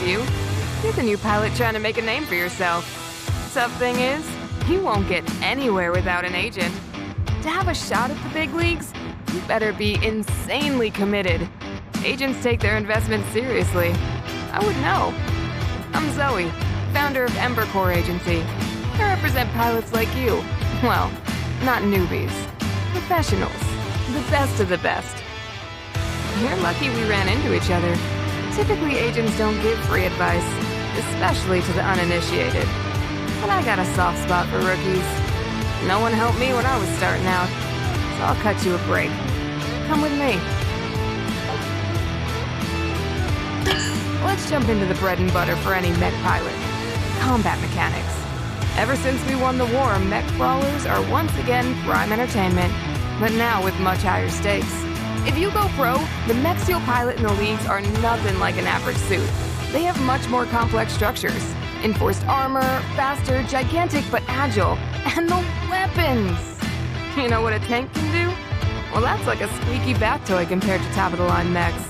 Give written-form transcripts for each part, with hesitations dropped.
you. You're the new pilot trying to make a name for yourself. Tough thing is, you won't get anywhere without an agent. To have a shot at the big leagues, you better be insanely committed. Agents take their investments seriously. I would know. I'm Zoe, founder of Ember Core Agency. I represent pilots like you. Well, not newbies. Professionals. The best of the best. You're lucky we ran into each other. Typically, agents don't give free advice, especially to the uninitiated. But I got a soft spot for rookies. No one helped me when I was starting out, so I'll cut you a break. Come with me. Let's jump into the bread and butter for any mech pilot. Combat mechanics. Ever since we won the war, mech brawlers are once again prime entertainment, but now with much higher stakes. If you go pro, the mechs you'll pilot in the leagues are nothing like an average suit. They have much more complex structures. Enforced armor, faster, gigantic but agile, and the weapons! You know what a tank can do? Well, that's like a squeaky bath toy compared to top-of-the-line mechs.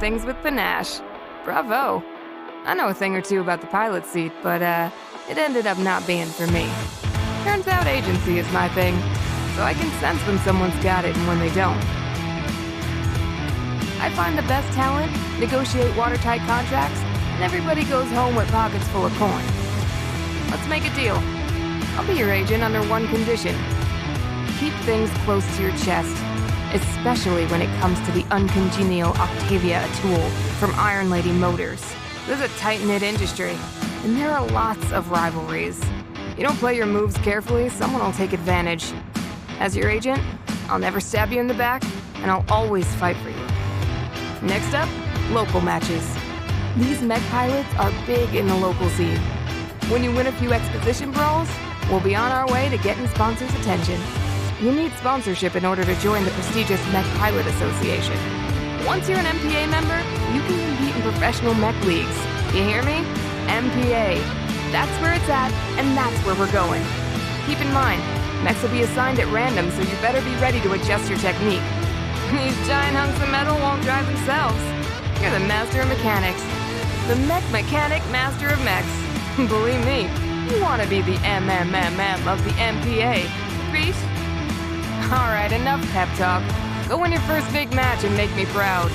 things with panache. Bravo. I know a thing or two about the pilot seat, but it ended up not being for me. Turns out agency is my thing, so I can sense when someone's got it and when they don't. I find the best talent, negotiate watertight contracts, and everybody goes home with pockets full of coin. Let's make a deal. I'll be your agent under one condition. Keep things close to your chest, especially when it comes to the uncongenial Octavia Atoll from Iron Lady Motors. This is a tight-knit industry, and there are lots of rivalries. You don't play your moves carefully, someone will take advantage. As your agent, I'll never stab you in the back, and I'll always fight for you. Next up, local matches. These mech pilots are big in the local scene. When you win a few exposition brawls, we'll be on our way to getting sponsors' attention. You need sponsorship in order to join the prestigious Mech Pilot Association. Once you're an MPA member, you can compete in professional mech leagues. You hear me? MPA. That's where it's at, and that's where we're going. Keep in mind, mechs will be assigned at random, so you better be ready to adjust your technique. These giant hunks of metal won't drive themselves. You're the master of mechanics. The mech mechanic master of mechs. Believe me, you want to be the MMMM of the MPA. Reese? Alright, enough pep talk. Go win your first big match and make me proud.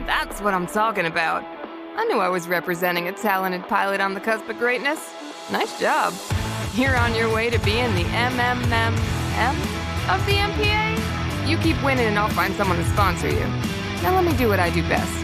That's what I'm talking about. I knew I was representing a talented pilot on the cusp of greatness. Nice job. You're on your way to being the MMMM of the MPA? You keep winning and I'll find someone to sponsor you. Now let me do what I do best.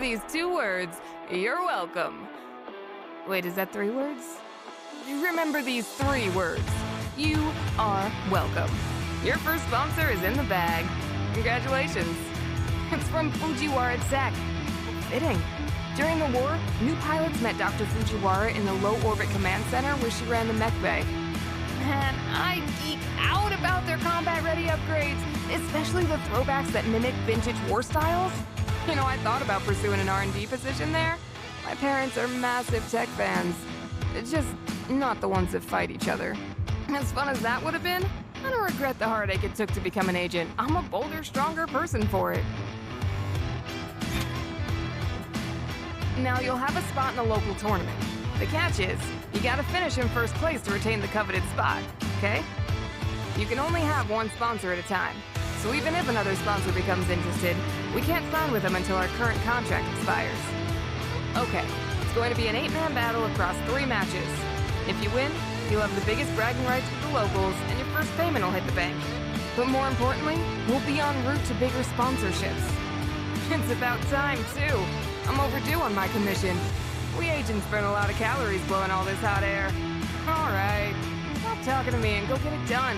these 2 words, you're welcome. Wait, is that 3 words? Remember these 3 words. You are welcome. Your first sponsor is in the bag. Congratulations. It's from Fujiwara Tech. Fitting. During the war, new pilots met Dr. Fujiwara in the low-orbit command center where she ran the mech bay. Man, I geek out about their combat-ready upgrades, especially the throwbacks that mimic vintage war styles. You know, I thought about pursuing an R&D position there. My parents are massive tech fans. Just not the ones that fight each other. As fun as that would have been, I don't regret the heartache it took to become an agent. I'm a bolder, stronger person for it. Now, you'll have a spot in the local tournament. The catch is, you gotta finish in first place to retain the coveted spot, okay? You can only have one sponsor at a time, so even if another sponsor becomes interested, we can't sign with them until our current contract expires. Okay, it's going to be an 8-man battle across 3 matches. If you win, you'll have the biggest bragging rights with the locals, and your first payment will hit the bank. But more importantly, we'll be en route to bigger sponsorships. It's about time, too. I'm overdue on my commission. We agents burn a lot of calories blowing all this hot air. All right, stop talking to me and go get it done.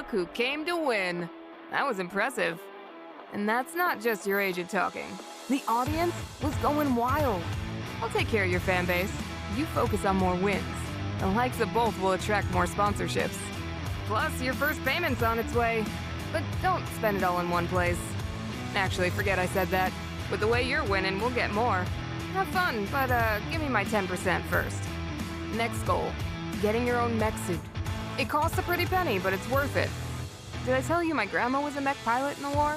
look who came to win. That was impressive. And that's not just your agent talking. The audience was going wild. I'll take care of your fan base. You focus on more wins. The likes of both will attract more sponsorships. Plus, your first payment's on its way. But don't spend it all in one place. Actually, forget I said that. With the way you're winning, we'll get more. Have fun, but give me my 10% first. Next goal, getting your own mech suit. It costs a pretty penny, but it's worth it. Did I tell you my grandma was a mech pilot in the war?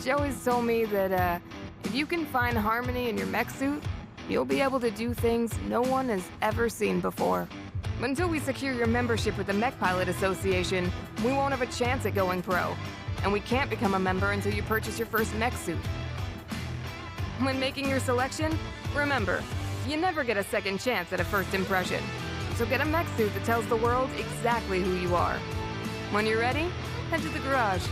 She always told me that if you can find harmony in your mech suit, you'll be able to do things no one has ever seen before. Until we secure your membership with the Mech Pilot Association, we won't have a chance at going pro. And we can't become a member until you purchase your first mech suit. When making your selection, remember, you never get a second chance at a first impression. So get a mech suit that tells the world exactly who you are. When you're ready, head to the garage.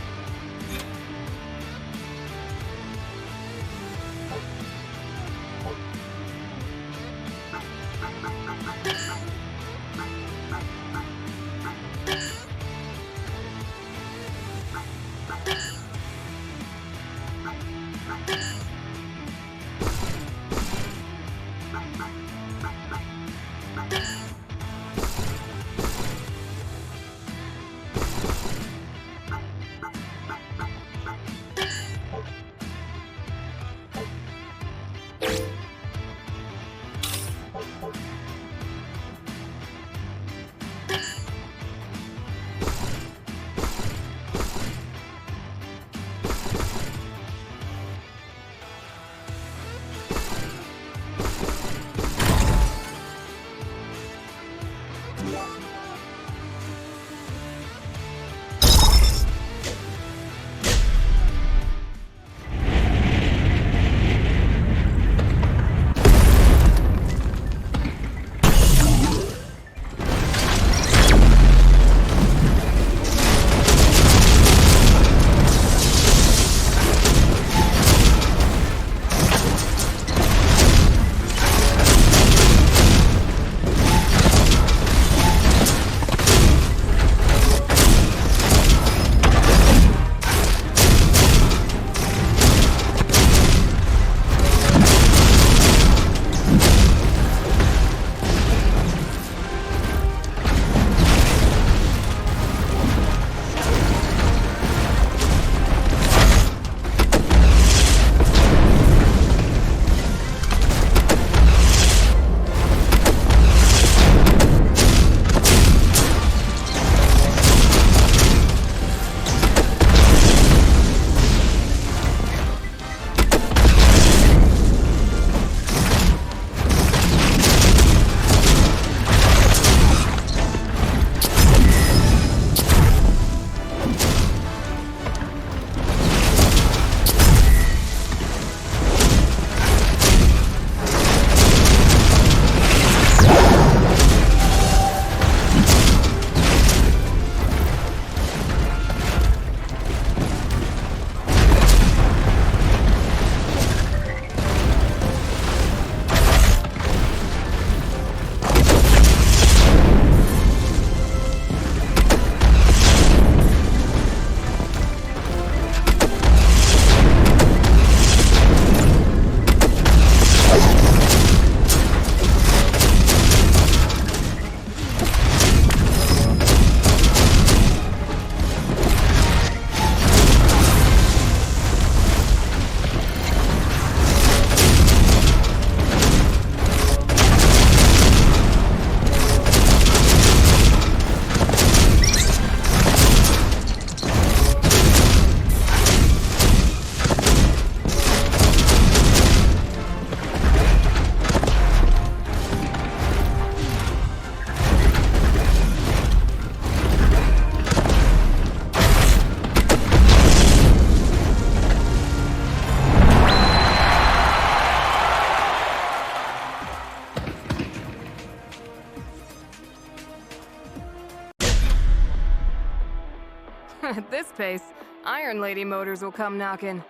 At this pace, Iron Lady motors will come knocking.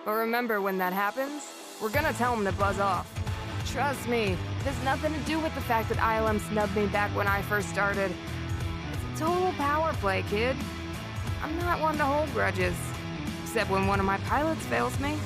But remember, when that happens, we're gonna tell them to buzz off. Trust me, it has nothing to do with the fact that ILM snubbed me back when I first started. It's a Total power play, kid. I'm not one to hold grudges. Except when one of my pilots fails me.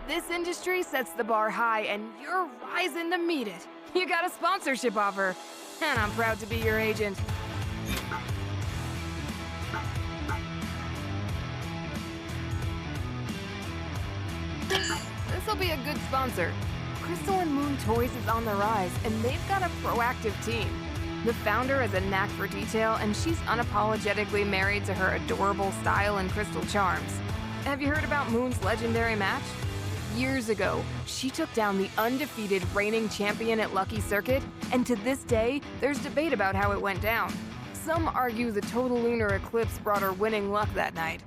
This industry sets the bar high, and you're rising to meet it. You got a sponsorship offer, and I'm proud to be your agent. This'll be a good sponsor. Crystal and Moon Toys is on the rise, and they've got a proactive team. The founder has a knack for detail, and she's unapologetically married to her adorable style and crystal charms. Have you heard about Moon's legendary match? Years ago, she took down the undefeated reigning champion at Lucky Circuit, and to this day, there's debate about how it went down. Some argue the total lunar eclipse brought her winning luck that night.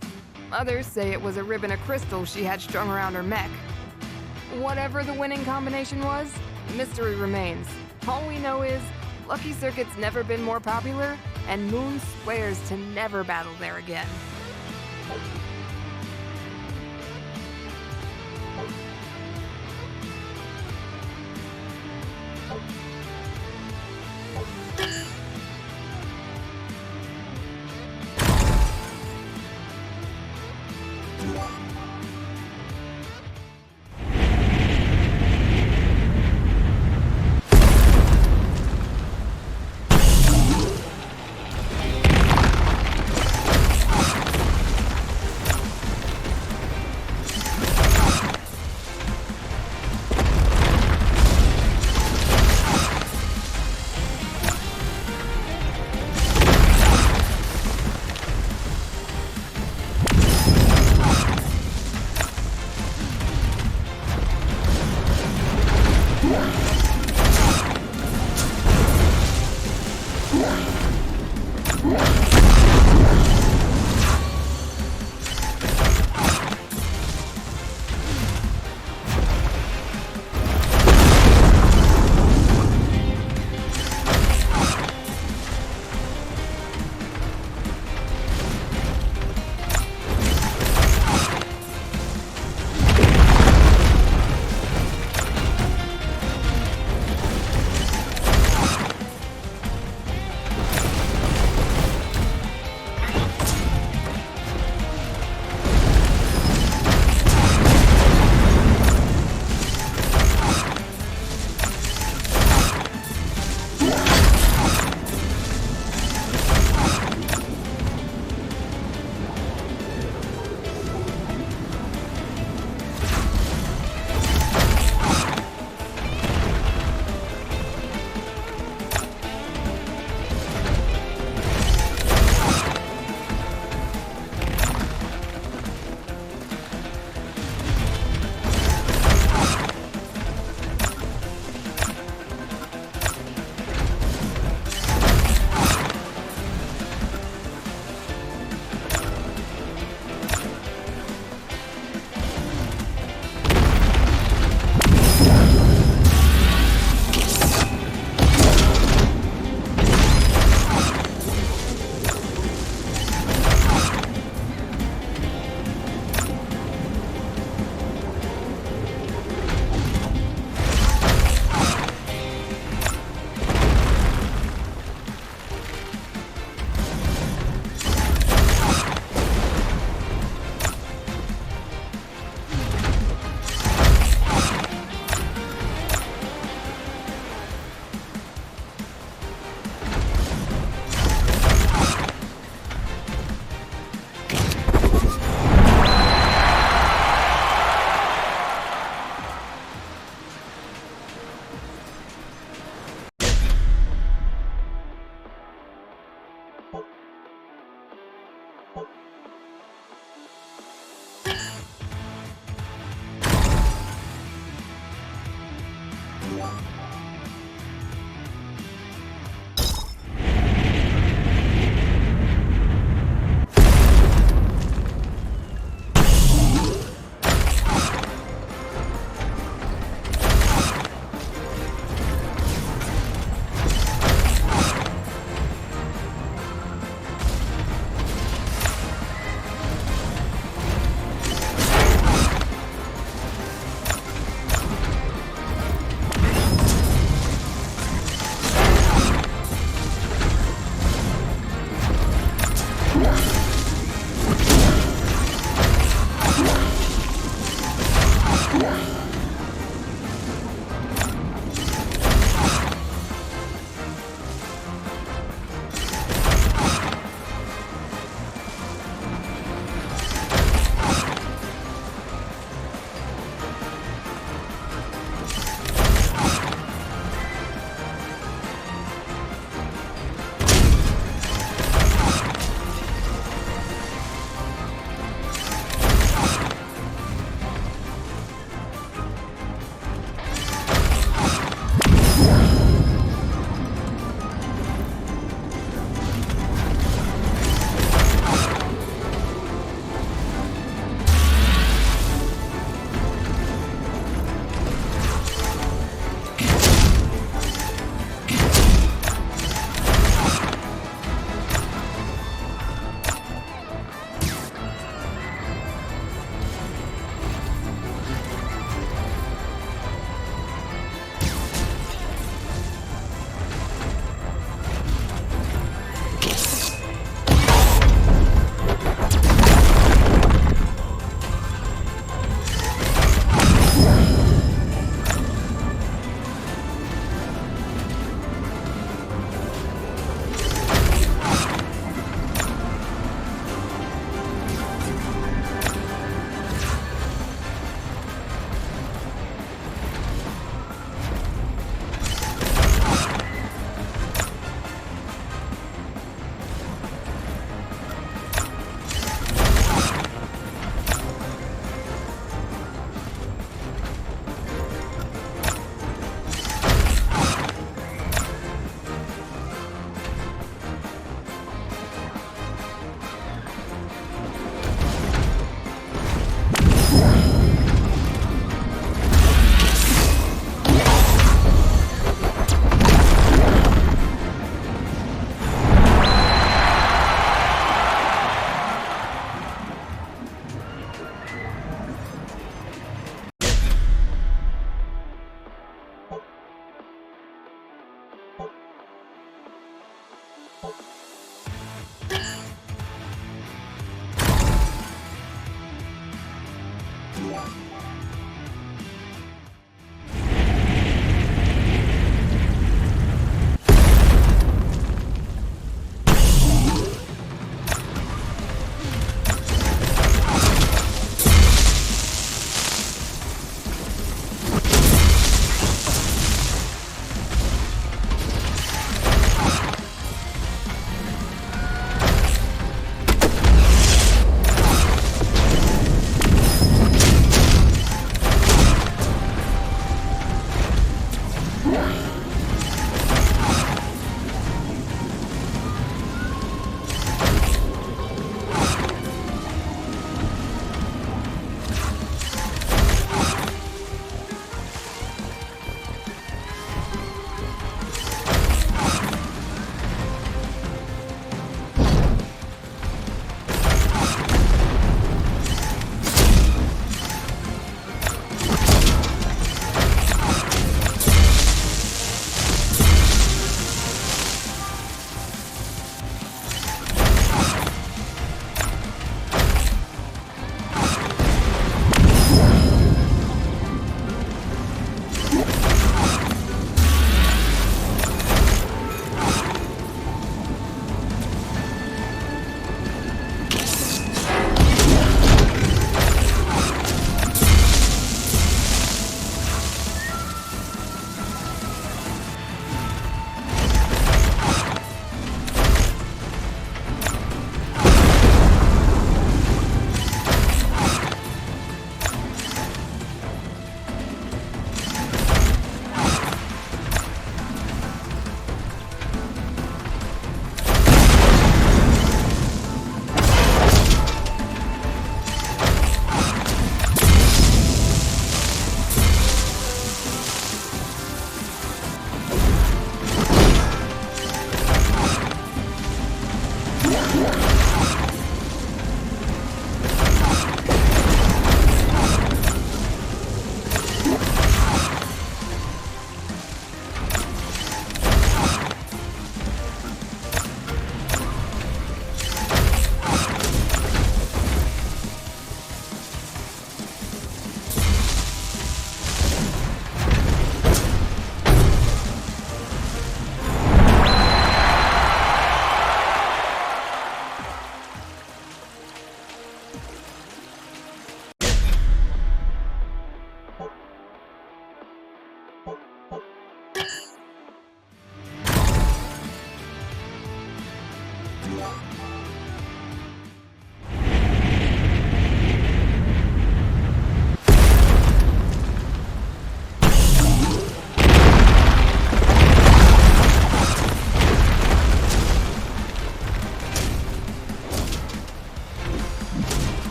Others say it was a ribbon of crystal she had strung around her mech. Whatever the winning combination was, mystery remains. All we know is, Lucky Circuit's never been more popular, and Moon swears to never battle there again.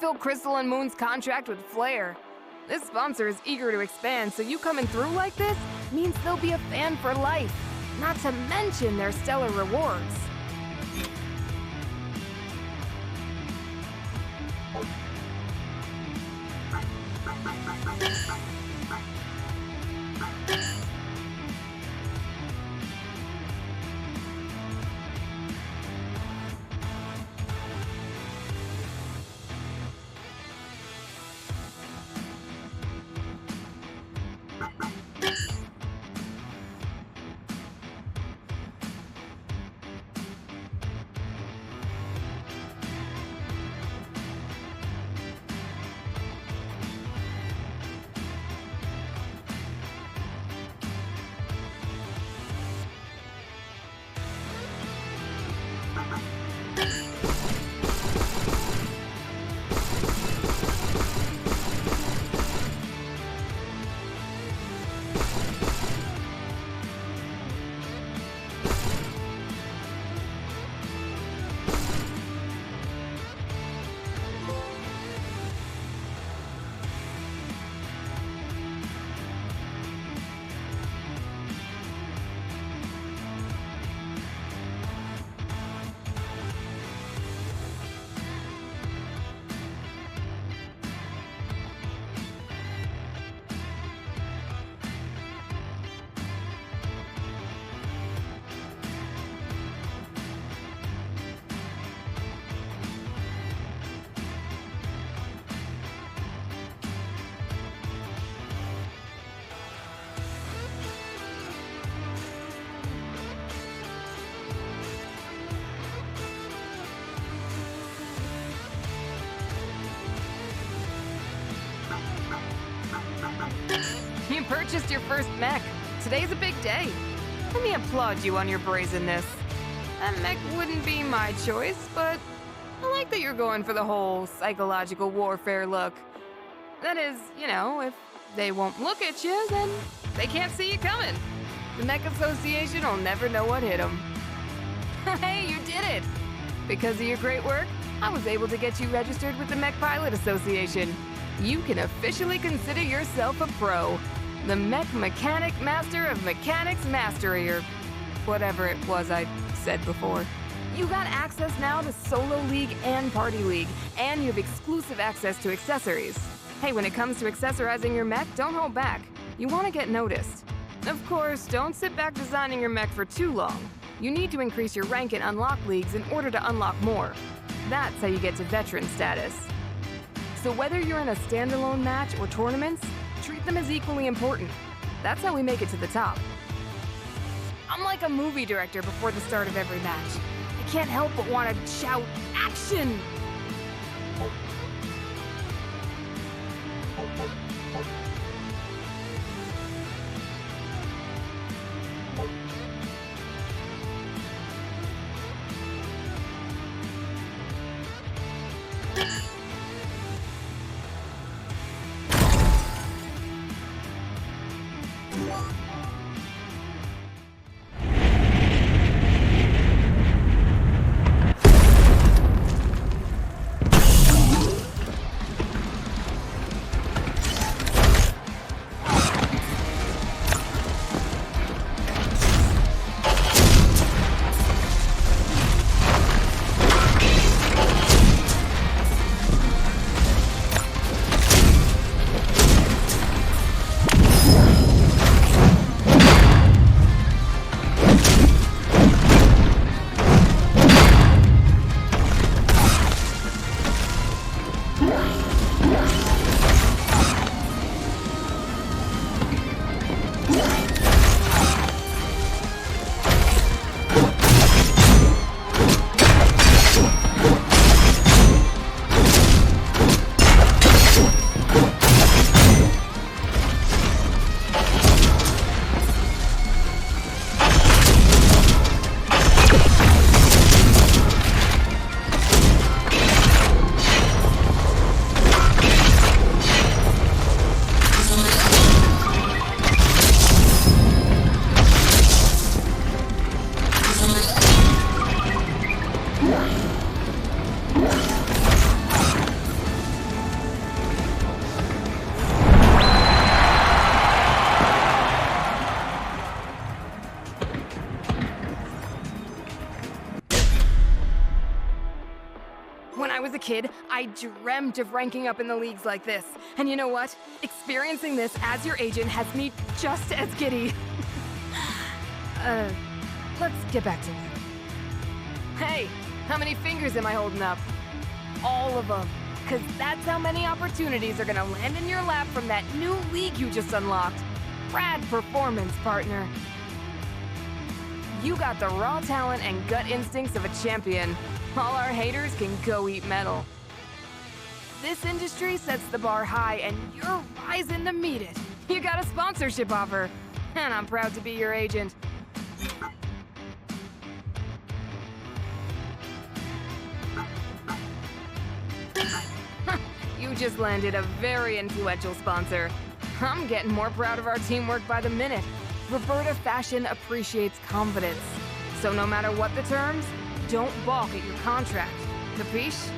fulfill Crystal and Moon's contract with Flair. This sponsor is eager to expand, so you coming through like this means they'll be a fan for life, not to mention their stellar rewards. You purchased your first mech. Today's a big day. Let me applaud you on your brazenness. That mech wouldn't be my choice, but I like that you're going for the whole psychological warfare look. That is, you know, if they won't look at you, then they can't see you coming. The Mech Association will never know what hit them. Hey, you did it! Because of your great work, I was able to get you registered with the Mech Pilot Association. You can officially consider yourself a pro. The Mech Mechanic Master of Mechanics Mastery, or whatever it was I said before. You got access now to Solo League and Party League, and you have exclusive access to accessories. Hey, when it comes to accessorizing your mech, don't hold back. You want to get noticed. Of course, don't sit back designing your mech for too long. You need to increase your rank in unlock leagues in order to unlock more. That's how you get to veteran status. So whether you're in a standalone match or tournaments, treat them as equally important. That's how we make it to the top. I'm like a movie director before the start of every match. I can't help but want to shout, "Action!" kid, I dreamt of ranking up in the leagues like this. And you know what? Experiencing this as your agent has me just as giddy. Let's get back to it. Hey, how many fingers am I holding up? All of them. Cause that's how many opportunities are gonna land in your lap from that new league you just unlocked. Rad performance, partner. You got the raw talent and gut instincts of a champion. All our haters can go eat metal. This industry sets the bar high and you're rising to meet it. You got a sponsorship offer, and I'm proud to be your agent. You just landed a very influential sponsor. I'm getting more proud of our teamwork by the minute. Roberta Fashion appreciates confidence. So no matter what the terms, don't balk at your contract. Capiche?